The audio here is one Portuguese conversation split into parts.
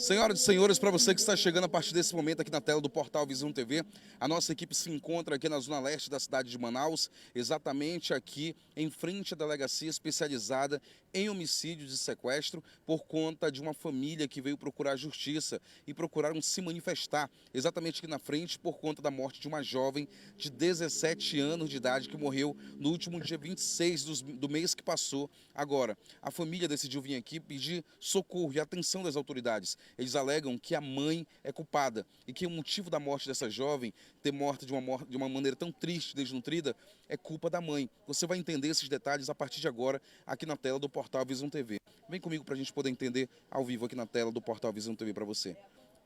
Senhoras e senhores, para você que está chegando a partir desse momento aqui na tela do portal Visão TV, a nossa equipe se encontra aqui na zona leste da cidade de Manaus, exatamente aqui em frente à delegacia especializada em homicídios e sequestro, por conta de uma família que veio procurar justiça e procuraram se manifestar exatamente aqui na frente por conta da morte de uma jovem de 17 anos de idade que morreu no último dia 26 do mês que passou. Agora, a família decidiu vir aqui pedir socorro e atenção das autoridades. Eles alegam que a mãe é culpada e que o motivo da morte dessa jovem, ter morto de uma maneira tão triste, desnutrida, é culpa da mãe. Você vai entender esses detalhes a partir de agora aqui na tela do portal Visão TV. Vem comigo para a gente poder entender ao vivo aqui na tela do portal Visão TV para você.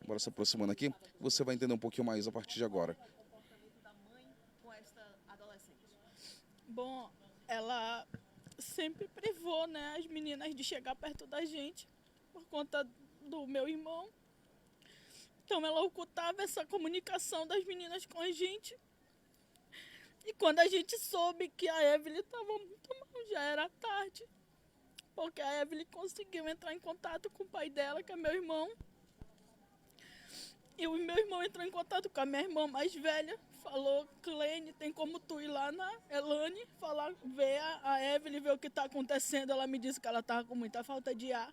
Bora se aproximando aqui, você vai entender um pouquinho mais a partir de agora. Bom, ela sempre privou, né, as meninas de chegar perto da gente por conta do meu irmão. Então ela ocultava essa comunicação das meninas com a gente. E quando a gente soube que a Evelyn estava muito mal, já era tarde. Porque a Evelyn conseguiu entrar em contato com o pai dela, que é meu irmão. E o meu irmão entrou em contato com a minha irmã mais velha. Falou, Clene, tem como tu ir lá na Elane, falar, ver a Evelyn, ver o que está acontecendo. Ela me disse que ela estava com muita falta de ar.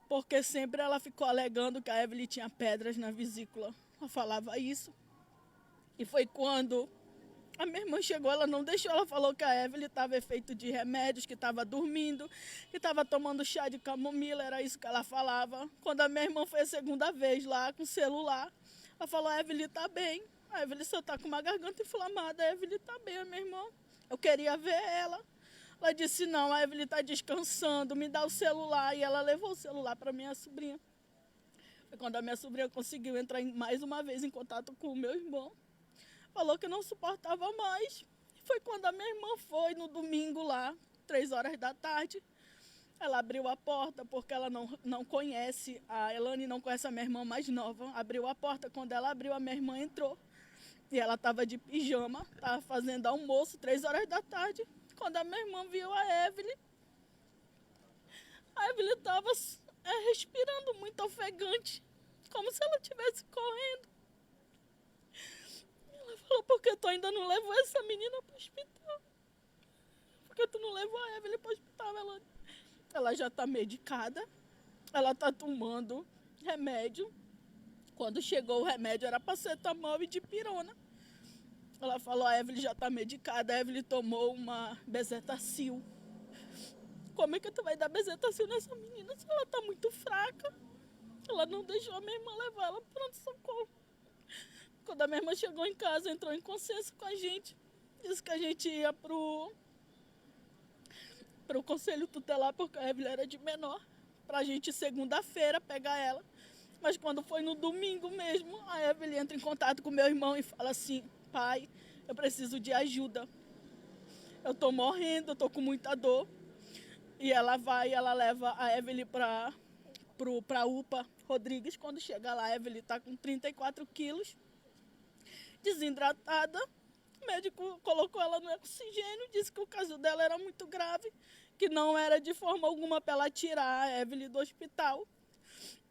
Porque sempre ela ficou alegando que a Evelyn tinha pedras na vesícula. Ela falava isso. E foi quando a minha irmã chegou, ela não deixou, ela falou que a Evelyn estava efeito de remédios, que estava dormindo, que estava tomando chá de camomila, era isso que ela falava. Quando a minha irmã foi a segunda vez lá com o celular, ela falou, a Evelyn está bem. A Evelyn só está com uma garganta inflamada, a Evelyn está bem, minha irmã. Eu queria ver ela. Ela disse, não, a Evelyn está descansando, me dá o celular. E ela levou o celular para minha sobrinha. Foi quando a minha sobrinha conseguiu entrar mais uma vez em contato com o meu irmão. Falou que não suportava mais. Foi quando a minha irmã foi no domingo lá, 3 horas da tarde. Ela abriu a porta, porque ela não conhece, a Elane não conhece a minha irmã mais nova. Abriu a porta, quando ela abriu, a minha irmã entrou. E ela estava de pijama, estava fazendo almoço, 3 horas da tarde. Quando a minha irmã viu a Evelyn estava respirando muito ofegante, como se ela estivesse correndo. Ela falou, por que tu ainda não levou essa menina para o hospital? Por que tu não levou a Evelyn para o hospital? Ela já está medicada, ela está tomando remédio. Quando chegou o remédio era paracetamol e dipirona. Ela falou, a Evelyn já está medicada, a Evelyn tomou uma bezetacil. Como é que tu vai dar bezetacil nessa menina se ela está muito fraca? Ela não deixou a minha irmã levar ela para pronto-socorro. Quando a minha irmã chegou em casa, entrou em consenso com a gente. Disse que a gente ia pro conselho tutelar, porque a Evelyn era de menor. Pra gente, segunda-feira, pegar ela. Mas quando foi no domingo mesmo, a Evelyn entra em contato com meu irmão e fala assim, pai, eu preciso de ajuda. Eu tô morrendo, eu tô com muita dor. E ela leva a Evelyn pra UPA Rodrigues. Quando chega lá, a Evelyn tá com 34 quilos, desidratada. O médico colocou ela no oxigênio, disse que o caso dela era muito grave, que não era de forma alguma para ela tirar a Evelyn do hospital.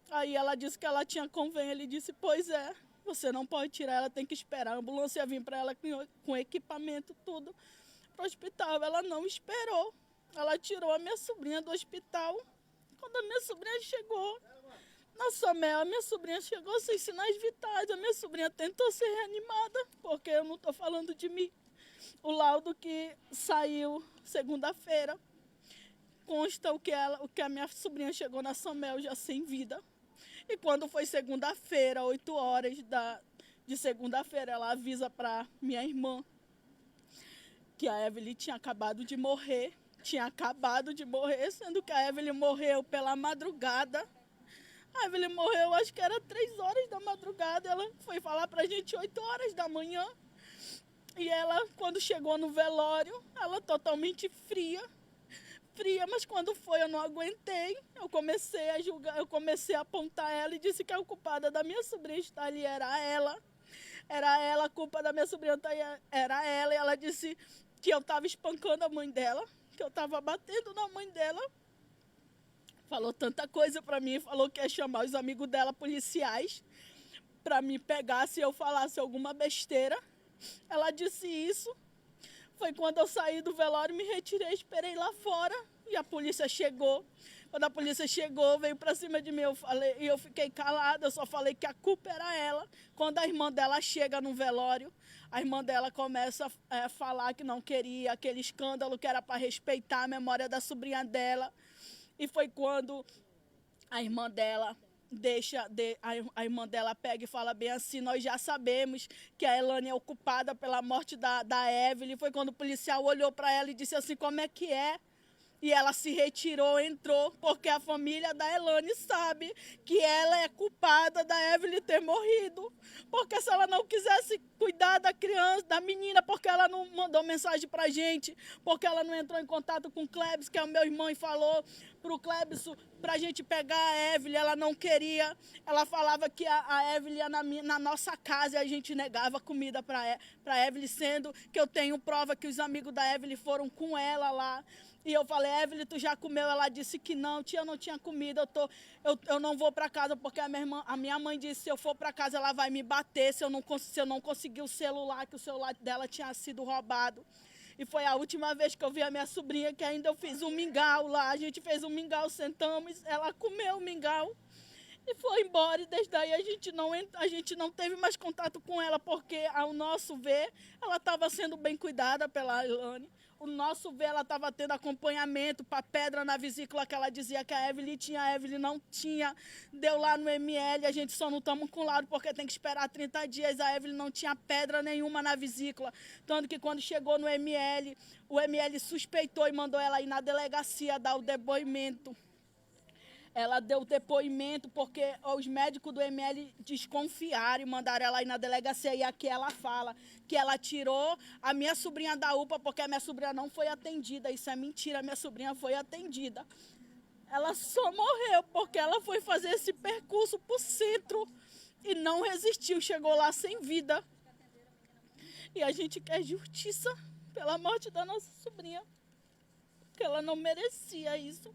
Aí ela disse que ela tinha convênio, ele disse, pois é, você não pode tirar, ela tem que esperar a ambulância vir para ela com equipamento, tudo, para o hospital. Ela não esperou, ela tirou a minha sobrinha do hospital. Quando a minha sobrinha chegou na Somel, a minha sobrinha chegou sem sinais vitais, a minha sobrinha tentou ser reanimada, porque eu não estou falando de mim. O laudo que saiu segunda-feira consta o que a minha sobrinha chegou na Somel já sem vida. E quando foi segunda-feira, 8 horas de segunda-feira, ela avisa para minha irmã que a Evelyn tinha acabado de morrer. Sendo que a Evelyn morreu pela madrugada. A Evelyn morreu, acho que era 3 horas da madrugada. Ela foi falar pra gente 8 horas da manhã. E ela, quando chegou no velório, ela totalmente fria, mas quando foi eu não aguentei. Eu comecei a julgar, eu comecei a apontar ela e disse que a culpada da minha sobrinha estar ali era ela. Era ela, a culpa da minha sobrinha era ela. E ela disse que eu estava espancando a mãe dela, que eu estava batendo na mãe dela. Falou tanta coisa para mim, falou que ia chamar os amigos dela, policiais, para me pegar se eu falasse alguma besteira. Ela disse isso. Foi quando eu saí do velório, me retirei, esperei lá fora e a polícia chegou. Quando a polícia chegou, veio para cima de mim, eu fiquei calada, eu só falei que a culpa era ela. Quando a irmã dela chega no velório, a irmã dela começa a falar que não queria aquele escândalo, que era para respeitar a memória da sobrinha dela. E foi quando a irmã dela a irmã dela pega e fala bem assim: nós já sabemos que a Elane é culpada pela morte da Evelyn. Foi quando o policial olhou para ela e disse assim: como é que é? E ela se retirou, entrou, porque a família da Elane sabe que ela é culpada da Evelyn ter morrido. Porque se ela não quisesse cuidar da criança, da menina, porque ela não mandou mensagem pra gente, porque ela não entrou em contato com o Klebs, que é o meu irmão, e falou pro Klebs pra gente pegar a Evelyn, ela não queria. Ela falava que a Evelyn ia na nossa casa e a gente negava comida pra Evelyn, sendo que eu tenho prova que os amigos da Evelyn foram com ela lá. E eu falei: Evelyn, tu já comeu? Ela disse que não, tia, eu não tinha comida, eu não vou para casa, porque a minha mãe disse: se eu for para casa ela vai me bater, se eu não conseguir o celular, que o celular dela tinha sido roubado. E foi a última vez que eu vi a minha sobrinha, que ainda eu fiz um mingau lá, a gente fez um mingau, sentamos, ela comeu o mingau e foi embora. E desde aí a gente não teve mais contato com ela, porque ao nosso ver, ela estava sendo bem cuidada pela Elane. O nosso ver, ela estava tendo acompanhamento para pedra na vesícula, que ela dizia que a Evelyn tinha, a Evelyn não tinha. Deu lá no ML, a gente só não estamos com laudo porque tem que esperar 30 dias. A Evelyn não tinha pedra nenhuma na vesícula. Tanto que quando chegou no ML, o ML suspeitou e mandou ela ir na delegacia dar o depoimento. Ela deu depoimento porque os médicos do ML desconfiaram e mandaram ela ir na delegacia. E aqui ela fala que ela tirou a minha sobrinha da UPA porque a minha sobrinha não foi atendida. Isso é mentira, a minha sobrinha foi atendida. Ela só morreu porque ela foi fazer esse percurso para o centro e não resistiu, chegou lá sem vida. E a gente quer justiça pela morte da nossa sobrinha, porque ela não merecia isso.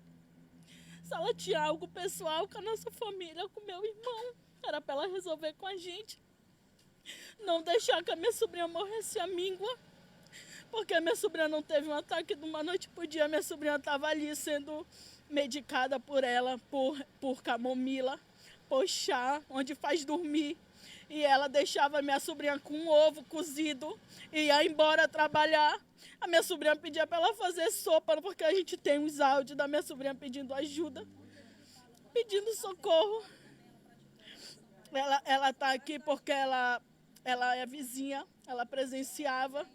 Se ela tinha algo pessoal com a nossa família, com meu irmão, era para ela resolver com a gente. Não deixar que a minha sobrinha morresse à míngua, porque a minha sobrinha não teve um ataque de uma noite para o dia. A minha sobrinha estava ali sendo medicada por ela, por camomila, por chá, onde faz dormir. E ela deixava a minha sobrinha com um ovo cozido e ia embora trabalhar. A minha sobrinha pedia para ela fazer sopa, porque a gente tem uns áudios da minha sobrinha pedindo ajuda, pedindo socorro. Ela está aqui porque ela é vizinha, ela presenciava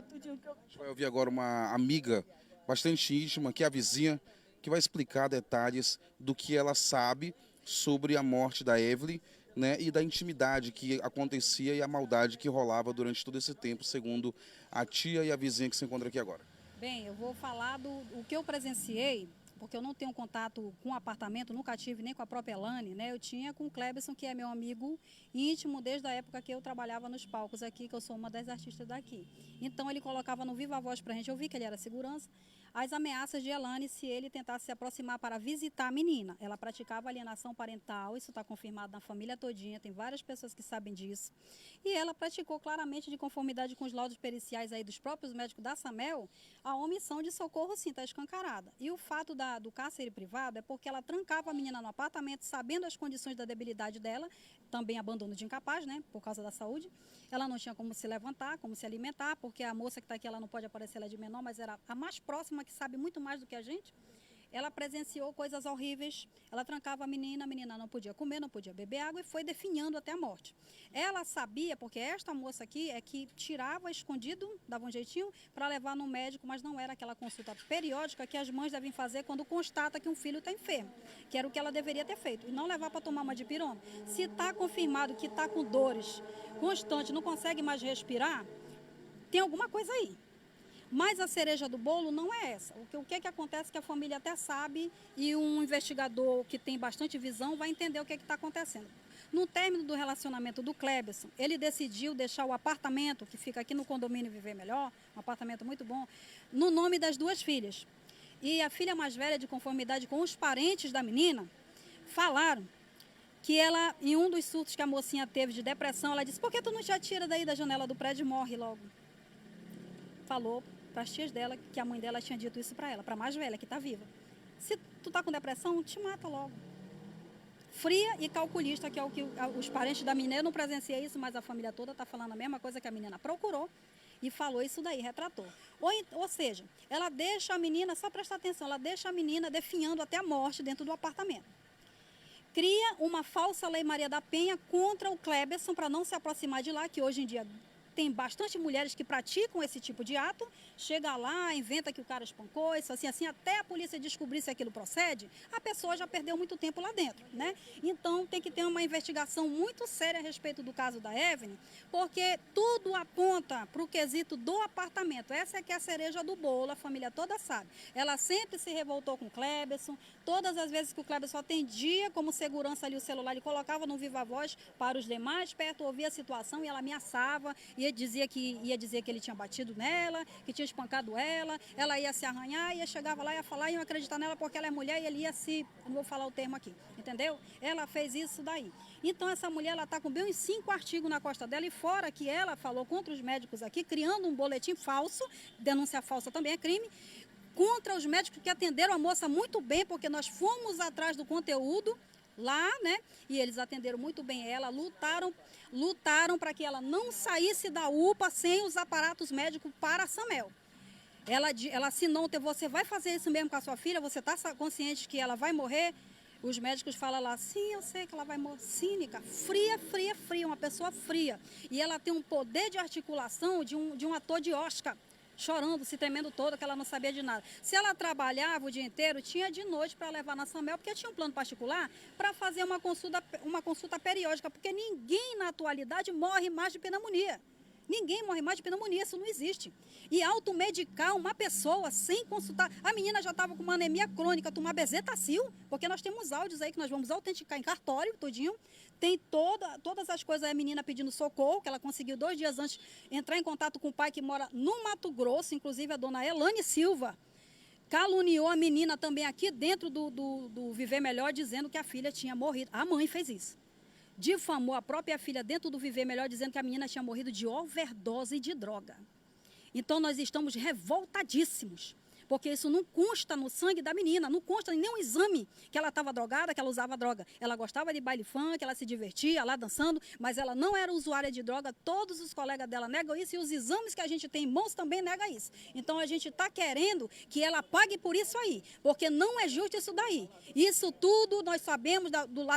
tudinho que eu... A gente vai ouvir agora uma amiga bastante íntima, que é a vizinha, que vai explicar detalhes do que ela sabe sobre a morte da Evelyn, né, e da intimidade que acontecia e a maldade que rolava durante todo esse tempo, segundo a tia e a vizinha que se encontra aqui agora. Bem, eu vou falar do que eu presenciei, porque eu não tenho contato com o apartamento, nunca tive nem com a própria Elane, né? Eu tinha com o Klebson, que é meu amigo íntimo desde a época que eu trabalhava nos palcos aqui, que eu sou uma das artistas daqui. Então ele colocava no Viva Voz pra gente, eu vi que ele era segurança, as ameaças de Elane se ele tentasse se aproximar para visitar a menina. Ela praticava alienação parental, isso está confirmado na família todinha, tem várias pessoas que sabem disso. E ela praticou claramente, de conformidade com os laudos periciais aí dos próprios médicos da SAMEL, a omissão de socorro, sim, está escancarada. E o fato do cárcere privado é porque ela trancava a menina no apartamento, sabendo as condições da debilidade dela, também abandono de incapaz, né, por causa da saúde. Ela não tinha como se levantar, como se alimentar, porque a moça que está aqui, ela não pode aparecer, ela é de menor, mas era a mais próxima, que sabe muito mais do que a gente. Ela presenciou coisas horríveis, ela trancava a menina não podia comer, não podia beber água e foi definhando até a morte. Ela sabia, porque esta moça aqui é que tirava escondido, dava um jeitinho, para levar no médico, mas não era aquela consulta periódica que as mães devem fazer quando constata que um filho está enfermo, que era o que ela deveria ter feito, e não levar para tomar uma dipirona. Se está confirmado que está com dores constantes, não consegue mais respirar, tem alguma coisa aí. Mas a cereja do bolo não é essa. O que acontece que a família até sabe e um investigador que tem bastante visão vai entender o que está acontecendo. No término do relacionamento do Klebson, ele decidiu deixar o apartamento, que fica aqui no condomínio Viver Melhor, um apartamento muito bom, no nome das duas filhas. e a filha mais velha, de conformidade com os parentes da menina, falaram que ela, em um dos surtos que a mocinha teve de depressão, ela disse: por que tu não te atira daí da janela do prédio e morre logo? Falou para as tias dela que a mãe dela tinha dito isso para ela, para a mais velha, que está viva. Se tu tá com depressão, te mata logo. Fria e calculista, que é o que os parentes da menina, eu não presenciei isso, mas a família toda está falando a mesma coisa, que a menina procurou e falou isso daí, retratou. Ou seja, ela deixa a menina, só prestar atenção, ela deixa a menina definhando até a morte dentro do apartamento. Cria uma falsa lei Maria da Penha contra o Cleberson para não se aproximar de lá, que hoje em dia tem bastante mulheres que praticam esse tipo de ato. Chega lá, inventa que o cara espancou, isso assim, até a polícia descobrir se aquilo procede, a pessoa já perdeu muito tempo lá dentro, né? Então tem que ter uma investigação muito séria a respeito do caso da Evelyn, porque tudo aponta para o quesito do apartamento. Essa é que é a cereja do bolo, a família toda sabe. Ela sempre se revoltou com o Cleberson, todas as vezes que o Cleberson atendia como segurança ali o celular, ele colocava no viva voz para os demais perto ouvir a situação, e ela ameaçava, ia dizer que ele tinha batido nela, que tinha espancado ela ia se arranhar, chegava lá, ia falar, iam acreditar nela porque ela é mulher, e ele ia se, não vou falar o termo aqui, entendeu? Ela fez isso daí. Então essa mulher, ela está com bem uns 5 artigos na costa dela, e fora que ela falou contra os médicos aqui, criando um boletim falso, denúncia falsa também é crime, contra os médicos que atenderam a moça muito bem, porque nós fomos atrás do conteúdo lá, né? E eles atenderam muito bem ela, lutaram para que ela não saísse da UPA sem os aparatos médicos para a Samel. Ela assinou, você vai fazer isso mesmo com a sua filha? Você está consciente que ela vai morrer? Os médicos falam lá: sim, eu sei que ela vai morrer. Cínica, fria, uma pessoa fria. E ela tem um poder de articulação de um ator de Oscar, chorando, se tremendo toda, que ela não sabia de nada. Se ela trabalhava o dia inteiro, tinha de noite para levar na Samel, porque tinha um plano particular para fazer uma consulta periódica, porque ninguém na atualidade morre mais de pneumonia. Ninguém morre mais de pneumonia, isso não existe. E automedicar uma pessoa sem consultar. A menina já estava com uma anemia crônica, tomar bezetacil, porque nós temos áudios aí que nós vamos autenticar em cartório, tudinho. Tem todas as coisas aí, a menina pedindo socorro, que ela conseguiu 2 dias antes entrar em contato com o pai que mora no Mato Grosso, inclusive a dona Elane Silva. Caluniou a menina também aqui dentro do Viver Melhor, dizendo que a filha tinha morrido. A mãe fez isso. Difamou a própria filha dentro do Viver Melhor, dizendo que a menina tinha morrido de overdose de droga. Então, nós estamos revoltadíssimos, porque isso não consta no sangue da menina, não consta em nenhum exame que ela estava drogada, que ela usava droga. Ela gostava de baile funk, ela se divertia lá dançando, mas ela não era usuária de droga. Todos os colegas dela negam isso, e os exames que a gente tem em mãos também negam isso. Então, a gente está querendo que ela pague por isso aí, porque não é justo isso daí. Isso tudo nós sabemos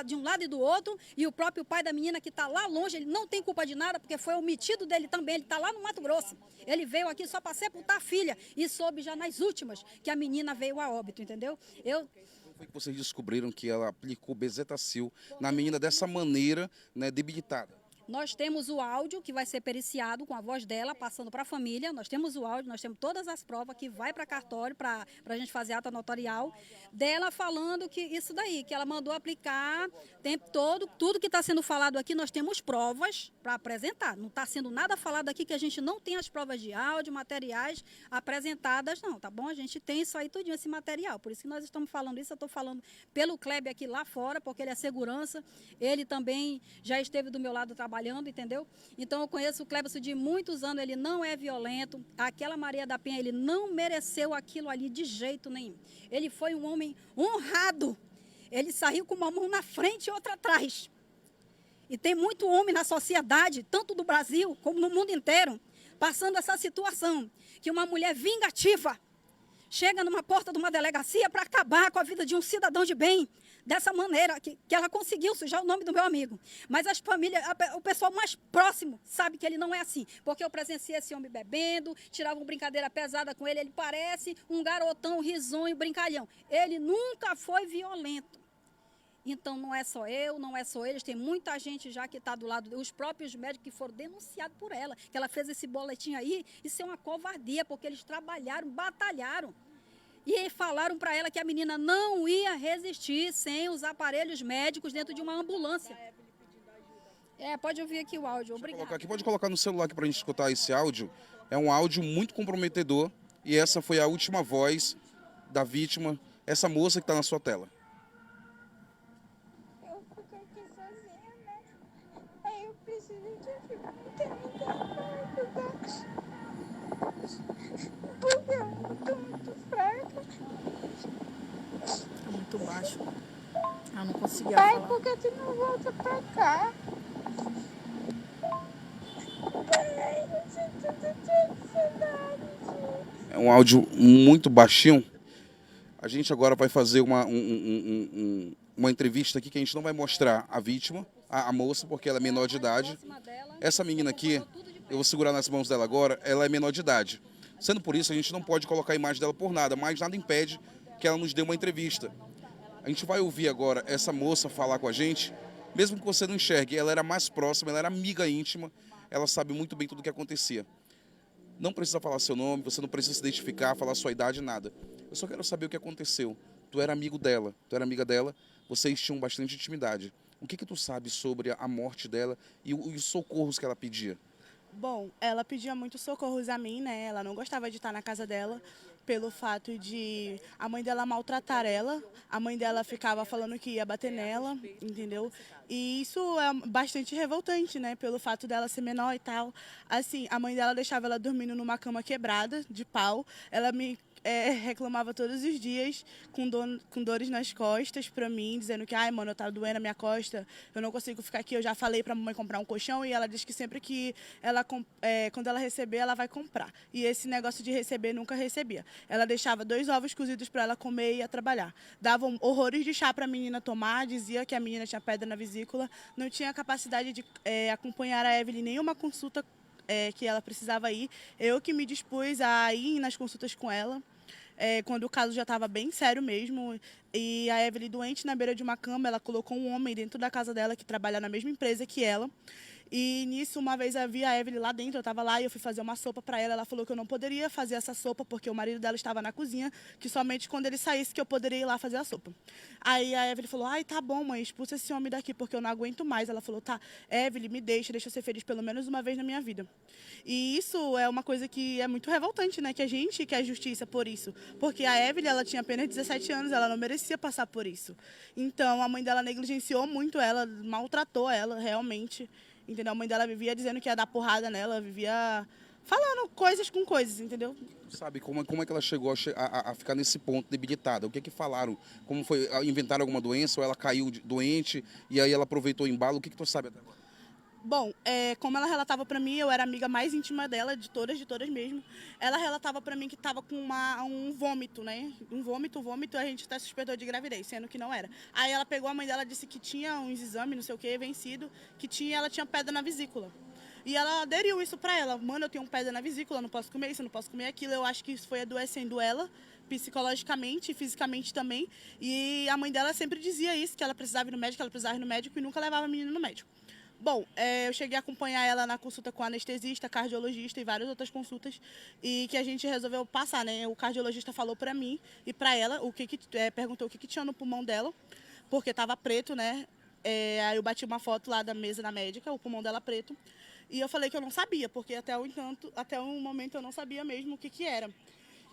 de um lado e do outro, e o próprio pai da menina, que está lá longe, ele não tem culpa de nada, porque foi omitido dele também. Ele está lá no Mato Grosso. Ele veio aqui só para sepultar a filha, e soube já nas últimas que a menina veio a óbito, entendeu? Como foi que vocês descobriram que ela aplicou bezetacil na menina dessa maneira, né, debilitada? Nós temos o áudio que vai ser periciado com a voz dela, passando para a família. Nós temos o áudio, nós temos todas as provas que vai para cartório, para a gente fazer ata notarial, dela falando que isso daí, que ela mandou aplicar o tempo todo. Tudo que está sendo falado aqui, nós temos provas para apresentar. Não está sendo nada falado aqui que a gente não tem as provas de áudio, materiais apresentadas, não, tá bom? A gente tem isso aí tudinho, esse material. Por isso que nós estamos falando isso. Eu estou falando pelo Kleber aqui lá fora, porque ele é segurança. Ele também já esteve do meu lado trabalhando, entendeu? Então eu conheço o Cleberson de muitos anos, ele não é violento. Aquela Maria da Penha, ele não mereceu aquilo ali de jeito nenhum. Ele foi um homem honrado. Ele saiu com uma mão na frente e outra atrás. E tem muito homem na sociedade, tanto do Brasil como no mundo inteiro, passando essa situação, que uma mulher vingativa chega numa porta de uma delegacia para acabar com a vida de um cidadão de bem, dessa maneira, que ela conseguiu sujar o nome do meu amigo. Mas as famílias, o pessoal mais próximo sabe que ele não é assim, porque eu presenciei esse homem bebendo, tirava uma brincadeira pesada com ele, ele parece um garotão risonho, brincalhão. Ele nunca foi violento. Então, não é só eu, não é só eles, tem muita gente já que está do lado, os próprios médicos que foram denunciados por ela, que ela fez esse boletim aí. Isso é uma covardia, porque eles trabalharam, batalharam. E falaram para ela que a menina não ia resistir sem os aparelhos médicos dentro de uma ambulância. Pode ouvir aqui o áudio, obrigada. Pode colocar no celular aqui para a gente escutar esse áudio. É um áudio muito comprometedor, e essa foi a última voz da vítima, essa moça que está na sua tela. Eu fico aqui sozinha, né? Aí eu preciso de ajuda, não tem ninguém pra ajudar. Porque eu tô muito fraca. Tá muito baixo. Eu não conseguia Pai, falar. por que tu não volta pra cá? Pai, eu sinto tanta saudade disso. É um áudio muito baixinho. A gente agora vai fazer uma entrevista aqui que a gente não vai mostrar a vítima, a moça, porque ela é menor de idade. Essa menina aqui, eu vou segurar nas mãos dela agora, ela é menor de idade. Sendo por isso, a gente não pode colocar a imagem dela por nada, mas nada impede que ela nos dê uma entrevista. A gente vai ouvir agora essa moça falar com a gente, mesmo que você não enxergue, ela era mais próxima, ela era amiga íntima, ela sabe muito bem tudo o que acontecia. Não precisa falar seu nome, você não precisa se identificar, falar sua idade, nada. Eu só quero saber o que aconteceu. Tu era amigo dela, tu era amiga dela, vocês tinham bastante intimidade. O que tu sabe sobre a morte dela e os socorros que ela pedia? Bom, ela pedia muito socorros a mim, né? Ela não gostava de estar na casa dela pelo fato de a mãe dela maltratar ela. A mãe dela ficava falando que ia bater nela, entendeu? E isso é bastante revoltante, né? Pelo fato dela ser menor e tal. Assim, a mãe dela deixava ela dormindo numa cama quebrada, de pau. Ela me reclamava todos os dias com dores nas costas pra mim, dizendo que, ai, mano, eu tava doendo a minha costa, eu não consigo ficar aqui. Eu já falei pra mamãe comprar um colchão e ela disse que sempre que ela, quando ela receber, ela vai comprar. E esse negócio de receber, nunca recebia. Ela deixava 2 ovos cozidos pra ela comer e ia trabalhar. Davam horrores de chá pra menina tomar, dizia que a menina tinha pedra na vesícula, não tinha capacidade de acompanhar a Evelyn em nenhuma consulta que ela precisava ir. Eu que me dispus a ir nas consultas com ela. Quando o caso já estava bem sério mesmo, e a Evelyn doente na beira de uma cama, ela colocou um homem dentro da casa dela que trabalha na mesma empresa que ela. E nisso, uma vez eu vi a Evelyn lá dentro, eu estava lá e eu fui fazer uma sopa para ela. Ela falou que eu não poderia fazer essa sopa porque o marido dela estava na cozinha, que somente quando ele saísse que eu poderia ir lá fazer a sopa. Aí a Evelyn falou, ai, tá bom, mãe, expulsa esse homem daqui porque eu não aguento mais. Ela falou, tá, Evelyn, me deixa eu ser feliz pelo menos uma vez na minha vida. E isso é uma coisa que é muito revoltante, né? Que a gente quer justiça por isso. Porque a Evelyn, ela tinha apenas 17 anos, ela não merecia passar por isso. Então, a mãe dela negligenciou muito ela, maltratou ela, realmente. Entendeu? A mãe dela vivia dizendo que ia dar porrada nela, vivia falando coisas com coisas, entendeu? Sabe como é que ela chegou a ficar nesse ponto debilitada? O que é que falaram? Como foi? Inventaram alguma doença ou ela caiu doente e aí ela aproveitou o embalo? O que tu sabe até agora? Bom, como ela relatava pra mim, eu era a amiga mais íntima dela, de todas mesmo. Ela relatava pra mim que tava com um vômito, né? Um vômito, a gente até suspeitou de gravidez, sendo que não era. Aí ela pegou a mãe dela, disse que tinha uns exames, não sei o que, vencido, ela tinha pedra na vesícula. E ela aderiu isso pra ela. Mano, eu tenho pedra na vesícula, não posso comer isso, não posso comer aquilo. Eu acho que isso foi adoecendo ela, psicologicamente e fisicamente também. E a mãe dela sempre dizia isso, que ela precisava ir no médico e nunca levava a menina no médico. Bom, eu cheguei a acompanhar ela na consulta com anestesista, cardiologista e várias outras consultas, e que a gente resolveu passar, né? O cardiologista falou pra mim e pra ela, perguntou o que tinha no pulmão dela, porque estava preto, né? Aí eu bati uma foto lá da mesa da médica, o pulmão dela preto, e eu falei que eu não sabia, porque até o momento eu não sabia mesmo o que era.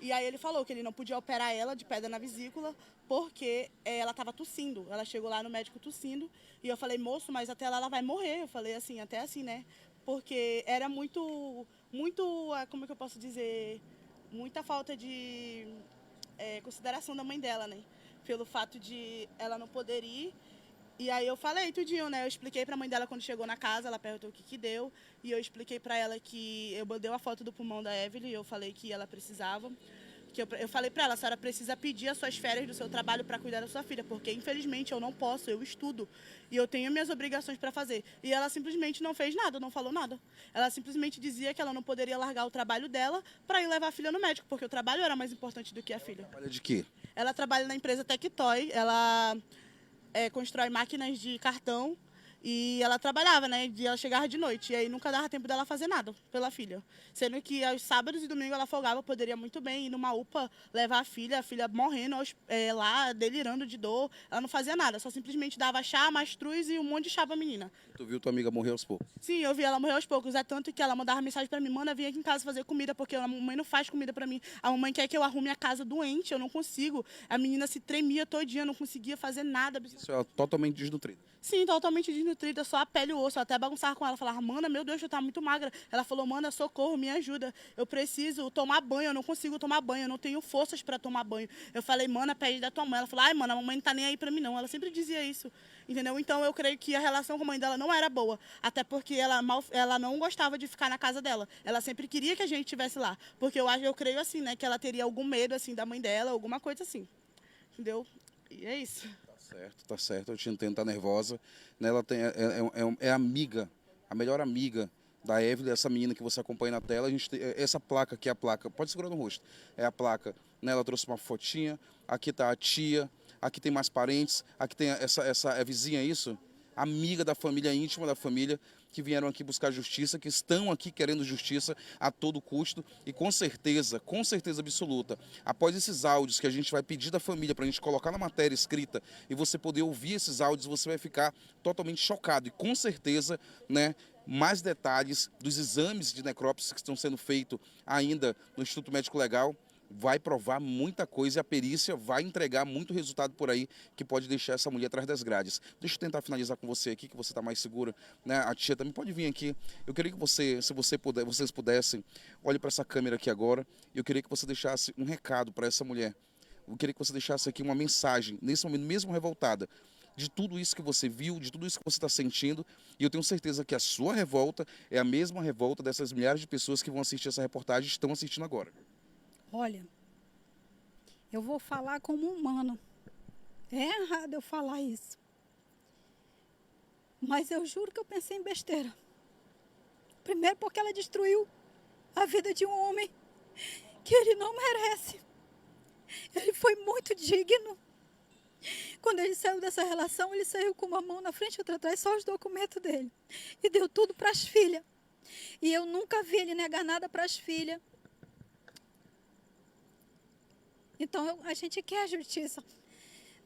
E aí ele falou que ele não podia operar ela de pedra na vesícula porque ela estava tossindo. Ela chegou lá no médico tossindo e eu falei, moço, mas até lá ela vai morrer. Eu falei assim, até assim, né? Porque era muito, como é que eu posso dizer, muita falta de consideração da mãe dela, né? Pelo fato de ela não poder ir. E aí eu falei tudinho, né? Eu expliquei pra mãe dela quando chegou na casa, ela perguntou o que deu. E eu expliquei pra ela que eu mandei uma foto do pulmão da Evelyn, eu falei que ela precisava. Eu falei pra ela, a senhora precisa pedir as suas férias do seu trabalho pra cuidar da sua filha, porque infelizmente eu não posso, eu estudo. E eu tenho minhas obrigações pra fazer. E ela simplesmente não fez nada, não falou nada. Ela simplesmente dizia que ela não poderia largar o trabalho dela pra ir levar a filha no médico, porque o trabalho era mais importante do que a filha. Trabalha de quê? Ela trabalha na empresa Tectoy, ela constrói máquinas de cartão E ela trabalhava, né? E ela chegava de noite. E aí nunca dava tempo dela fazer nada pela filha. Sendo que aos sábados e domingos ela folgava, poderia muito bem ir numa UPA, levar a filha morrendo lá, delirando de dor. Ela não fazia nada, só simplesmente dava chá, mastruz e um monte de chá pra menina. Tu viu tua amiga morrer aos poucos? Sim, eu vi ela morrer aos poucos. É tanto que ela mandava mensagem pra mim, mana, vem aqui em casa fazer comida, porque a mamãe não faz comida pra mim. A mamãe quer que eu arrume a casa doente, eu não consigo. A menina se tremia todinha, não conseguia fazer nada. Isso é totalmente desnutrido. Sim, totalmente desnutrida, só a pele e o osso. Eu até bagunçava com ela, falava, mana, meu Deus, tu tá muito magra. Ela falou, mana, socorro, me ajuda. Eu preciso tomar banho, eu não consigo tomar banho, eu não tenho forças pra tomar banho. Eu falei, mana, pede da tua mãe. Ela falou, ai, mana, a mamãe não tá nem aí pra mim, não. Ela sempre dizia isso, entendeu? Então eu creio que a relação com a mãe dela não era boa. Até porque ela não gostava de ficar na casa dela. Ela sempre queria que a gente estivesse lá. Porque eu creio assim, né, que ela teria algum medo, assim, da mãe dela, alguma coisa assim. Entendeu? E é isso. Tá certo, eu te entendo, tá nervosa. Né, ela é amiga, a melhor amiga da Evelyn, essa menina que você acompanha na tela. A gente tem essa placa aqui, é a placa, pode segurar no rosto, é a placa, né, ela trouxe uma fotinha, aqui tá a tia, aqui tem mais parentes, aqui tem essa é vizinha, é isso? Amiga da família, íntima da família, que vieram aqui buscar justiça, que estão aqui querendo justiça a todo custo e com certeza absoluta, após esses áudios que a gente vai pedir da família para a gente colocar na matéria escrita e você poder ouvir esses áudios, você vai ficar totalmente chocado e com certeza, né, mais detalhes dos exames de necrópsia que estão sendo feitos ainda no Instituto Médico Legal vai provar muita coisa e a perícia vai entregar muito resultado por aí que pode deixar essa mulher atrás das grades. Deixa eu tentar finalizar com você aqui, que você está mais segura, né? A tia também pode vir aqui. Eu queria que você, se você puder, vocês pudessem, olhe para essa câmera aqui agora. Eu queria que você deixasse um recado para essa mulher. Eu queria que você deixasse aqui uma mensagem, nesse momento mesmo revoltada, de tudo isso que você viu, de tudo isso que você está sentindo, e eu tenho certeza que a sua revolta é a mesma revolta dessas milhares de pessoas que vão assistir essa reportagem e estão assistindo agora. Olha, eu vou falar como humano. É errado eu falar isso. Mas eu juro que eu pensei em besteira. Primeiro porque ela destruiu a vida de um homem que ele não merece. Ele foi muito digno. Quando ele saiu dessa relação, ele saiu com uma mão na frente e outra atrás, só os documentos dele. E deu tudo para as filhas. E eu nunca vi ele negar nada para as filhas. Então, a gente quer a justiça.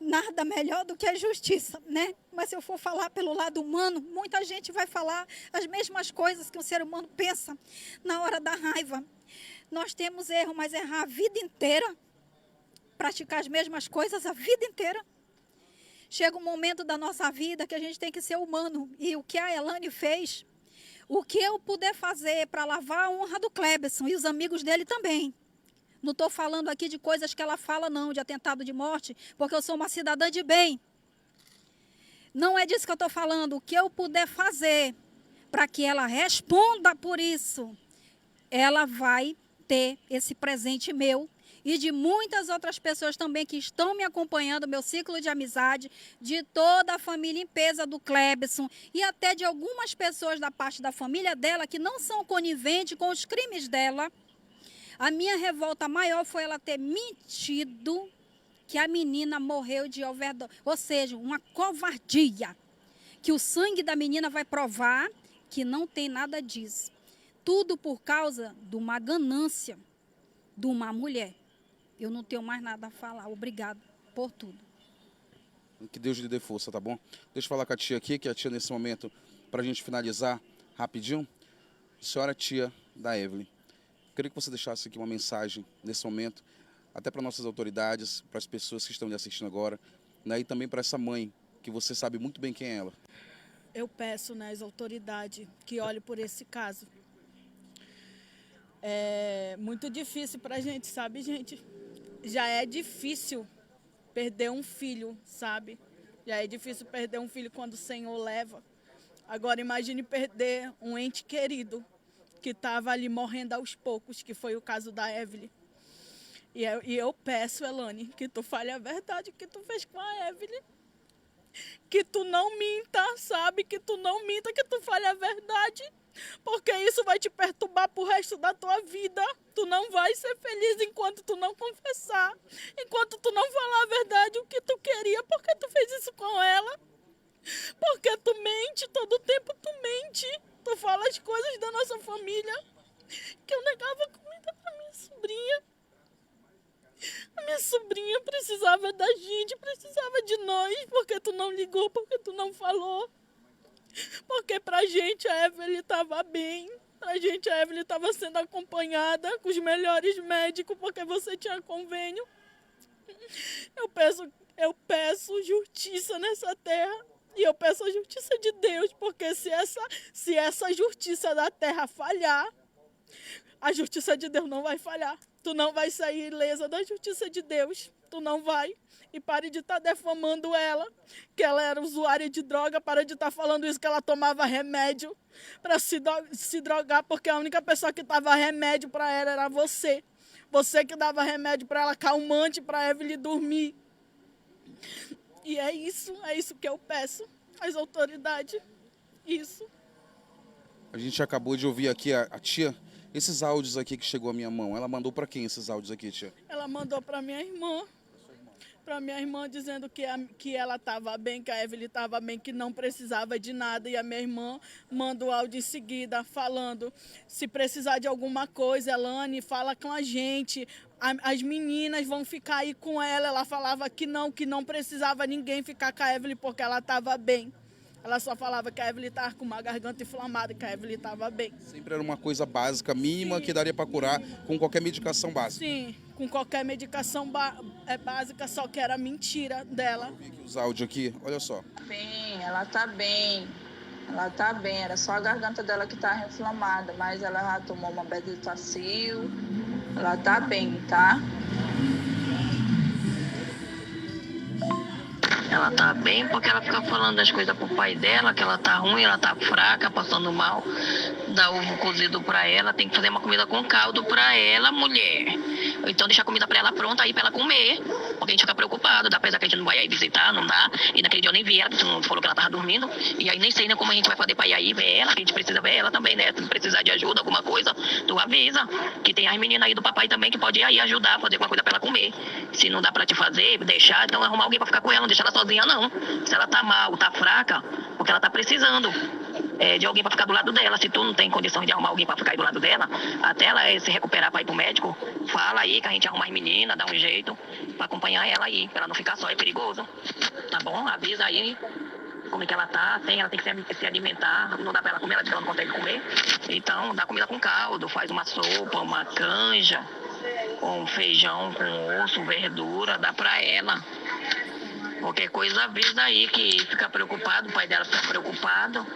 Nada melhor do que a justiça, né? Mas se eu for falar pelo lado humano, muita gente vai falar as mesmas coisas que o ser humano pensa na hora da raiva. Nós temos erro, mas errar a vida inteira, praticar as mesmas coisas a vida inteira. Chega um momento da nossa vida que a gente tem que ser humano. E o que a Elane fez, o que eu puder fazer para lavar a honra do Cleberson e os amigos dele também. Não estou falando aqui de coisas que ela fala, não, de atentado de morte, porque eu sou uma cidadã de bem. Não é disso que eu estou falando. O que eu puder fazer para que ela responda por isso, ela vai ter esse presente meu e de muitas outras pessoas também que estão me acompanhando, meu ciclo de amizade, de toda a família em peso do Cleberson e até de algumas pessoas da parte da família dela que não são coniventes com os crimes dela. A minha revolta maior foi ela ter mentido que a menina morreu de overdose. Ou seja, uma covardia. Que o sangue da menina vai provar que não tem nada disso. Tudo por causa de uma ganância de uma mulher. Eu não tenho mais nada a falar. Obrigado por tudo. Que Deus lhe dê força, tá bom? Deixa eu falar com a tia aqui, que a tia nesse momento, para a gente finalizar rapidinho. Senhora tia da Evelyn. Queria que você deixasse aqui uma mensagem nesse momento, até para nossas autoridades, para as pessoas que estão lhe assistindo agora, né, e também para essa mãe, que você sabe muito bem quem é ela. Eu peço, né, às autoridades que olhem por esse caso. É muito difícil para a gente, sabe, gente? Já é difícil perder um filho, sabe? Já é difícil perder um filho quando o Senhor leva. Agora imagine perder um ente querido, que estava ali morrendo aos poucos, que foi o caso da Evelyn. E eu peço, Elane, que tu fale a verdade que tu fez com a Evelyn. Que tu não minta, sabe? Que tu não minta, que tu fale a verdade. Porque isso vai te perturbar pro resto da tua vida. Tu não vai ser feliz enquanto tu não confessar. Enquanto tu não falar a verdade, o que tu queria, porque tu fez isso com ela. Porque tu mente, todo tempo tu mente. Tu fala as coisas da nossa família. Que eu negava comida pra minha sobrinha. A minha sobrinha precisava da gente, precisava de nós. Porque tu não ligou, porque tu não falou. Porque pra gente a Evelyn estava bem. Pra gente a Evelyn estava sendo acompanhada com os melhores médicos, porque você tinha convênio. Eu peço justiça nessa terra. E eu peço a justiça de Deus, porque se essa justiça da terra falhar, a justiça de Deus não vai falhar. Tu não vai sair ilesa da justiça de Deus. Tu não vai. E pare de estar defamando ela, que ela era usuária de droga. Para de estar falando isso, que ela tomava remédio para se drogar, porque a única pessoa que dava remédio para ela era você. Você que dava remédio para ela, calmante, para Evelyn dormir. E é isso que eu peço às autoridades. Isso. A gente acabou de ouvir aqui a tia. Esses áudios aqui que chegou à minha mão, ela mandou para quem esses áudios aqui, tia? Ela mandou para minha irmã. Para minha irmã, dizendo que ela estava bem, que a Evelyn estava bem, que não precisava de nada. E a minha irmã manda o áudio em seguida, falando: se precisar de alguma coisa, Elane, fala com a gente. As meninas vão ficar aí com ela. Ela falava que não precisava ninguém ficar com a Evelyn, porque ela estava bem. Ela só falava que a Evelyn estava com uma garganta inflamada, que a Evelyn estava bem. Sempre era uma coisa básica, mínima, Sim, que daria para curar com qualquer medicação básica. Sim, com qualquer medicação básica, só que era mentira dela. Vou ver aqui os áudios aqui, olha só. Bem, ela tá bem. Ela tá bem, era só a garganta dela que tá inflamada, mas ela já tomou uma bezetacil. Ela tá bem, tá? Ela tá bem porque ela fica falando das coisas pro pai dela, que ela tá ruim, ela tá fraca, passando mal. Dá ovo cozido pra ela, tem que fazer uma comida com caldo pra ela, mulher. Ou então deixar a comida pra ela pronta aí pra ela comer. Porque a gente fica preocupado, apesar que a gente não vai aí visitar, não dá. E naquele dia eu nem vi ela, porque tu falou que ela tava dormindo. E aí nem sei como a gente vai fazer pra ir aí ver ela, que a gente precisa ver ela também, né? Se precisar de ajuda, alguma coisa, tu avisa. Que tem as meninas aí do papai também que pode ir aí ajudar, fazer alguma coisa pra ela comer. Se não dá pra te fazer, deixar, então arrumar alguém pra ficar com ela, não deixar ela sozinha não. Se ela tá mal, tá fraca, porque ela tá precisando de alguém pra ficar do lado dela. Se tu não tem condições de arrumar alguém pra ficar aí do lado dela, até ela se recuperar pra ir pro médico, fala aí que a gente arruma as meninas, dá um jeito pra acompanhar ela aí, pra ela não ficar só, é perigoso. Tá bom? Avisa aí como é que ela tá, ela tem que se alimentar, não dá pra ela comer, ela diz que ela não consegue comer. Então, dá comida com caldo, faz uma sopa, uma canja, com feijão, com osso, verdura, dá pra ela. Qualquer coisa avisa aí que fica preocupado, o pai dela fica preocupado,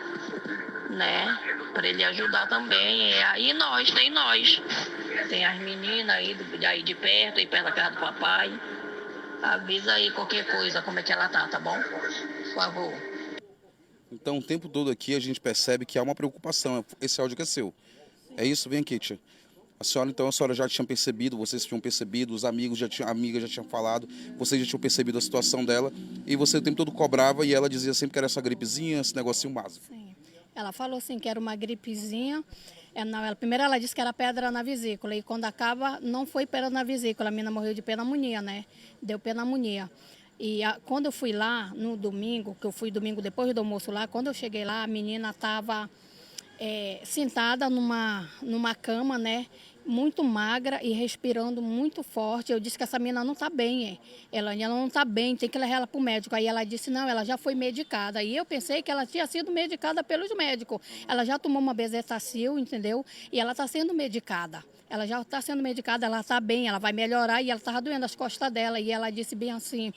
né? Pra ele ajudar também. E aí nós. Tem as meninas aí de perto, aí perto da casa do papai. Avisa aí qualquer coisa, como é que ela tá bom? Por favor. Então, o tempo todo aqui a gente percebe que há uma preocupação. Esse áudio que é seu. É isso? Vem aqui, tia. A senhora já tinha percebido, vocês tinham percebido, os amigos a amiga já tinham falado, vocês já tinham percebido a situação dela, e você o tempo todo cobrava e ela dizia sempre que era essa gripezinha, esse negocinho básico. Sim. Ela falou assim que era uma gripezinha. Primeiro ela disse que era pedra na vesícula, e quando acaba, não foi pedra na vesícula, a menina morreu de pneumonia, né? Deu pneumonia. E quando eu fui lá, no domingo, que eu fui domingo depois do almoço lá, quando eu cheguei lá, a menina estava sentada numa cama, né? Muito magra e respirando muito forte. Eu disse que essa menina não está bem, ela não está bem, tem que levar ela para o médico. Aí ela disse, não, ela já foi medicada. E eu pensei que ela tinha sido medicada pelos médicos. Ela já tomou uma bezetacil, entendeu? E ela está sendo medicada. Ela já está sendo medicada, ela está bem, ela vai melhorar. E ela estava doendo as costas dela. E ela disse bem assim,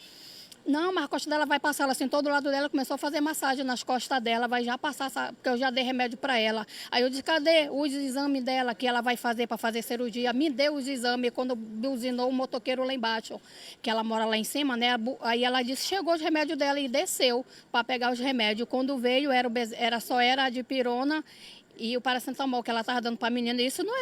não, mas a costa dela vai passar. Ela sentou do lado dela, começou a fazer massagem nas costas dela, vai já passar, porque eu já dei remédio para ela. Aí eu disse, cadê os exames dela que ela vai fazer para fazer cirurgia? Me deu os exames quando buzinou o motoqueiro lá embaixo, que ela mora lá em cima, né? Aí ela disse, chegou os remédios dela e desceu para pegar os remédios. Quando veio, só era a dipirona e o paracetamol que ela estava dando para a menina. Isso não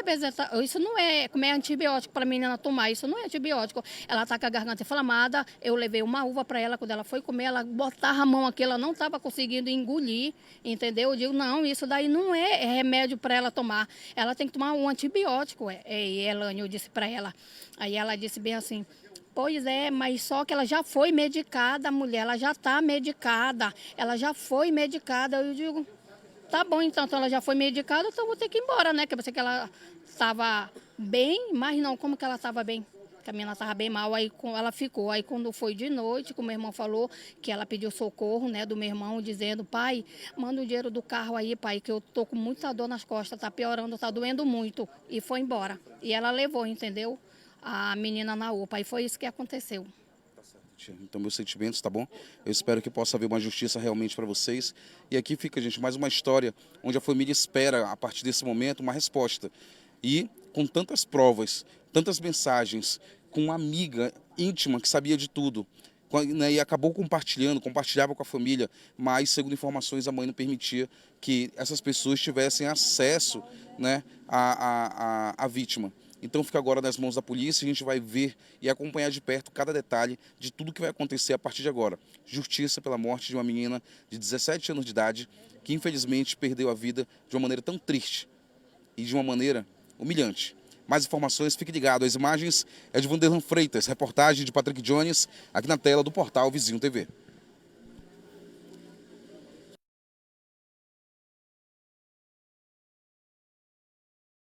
é como é antibiótico para a menina tomar, isso não é antibiótico. Ela está com a garganta inflamada, eu levei uma uva para ela, quando ela foi comer, ela botava a mão aqui, ela não estava conseguindo engolir, entendeu? Eu digo, não, isso daí não é remédio para ela tomar, ela tem que tomar um antibiótico, Elane, eu disse para ela. Aí ela disse bem assim, Pois é, mas só que ela já foi medicada, a mulher, ela já está medicada, ela já foi medicada. Eu digo, tá bom, então ela já foi medicada, então eu vou ter que ir embora, né? Que eu pensei que ela estava bem, mas não, como que ela estava bem? Que a menina estava bem mal, aí ela ficou. Aí quando foi de noite, que o meu irmão falou que ela pediu socorro, né, do meu irmão, dizendo, pai, manda o dinheiro do carro aí, pai, que eu tô com muita dor nas costas, tá piorando, tá doendo muito. E foi embora. E ela levou, entendeu? A menina na UPA, e foi isso que aconteceu. Então, meus sentimentos, tá bom? Eu espero que possa haver uma justiça realmente para vocês. E aqui fica, gente, mais uma história onde a família espera, a partir desse momento, uma resposta. E com tantas provas, tantas mensagens, com uma amiga íntima que sabia de tudo, né, e acabou compartilhava com a família, mas, segundo informações, a mãe não permitia que essas pessoas tivessem acesso, né, à vítima. Então fica agora nas mãos da polícia, a gente vai ver e acompanhar de perto cada detalhe de tudo que vai acontecer a partir de agora. Justiça pela morte de uma menina de 17 anos de idade que infelizmente perdeu a vida de uma maneira tão triste e de uma maneira humilhante. Mais informações, fique ligado. As imagens é de Vanderlan Freitas, reportagem de Patrick Jones, aqui na tela do portal Vizinho TV.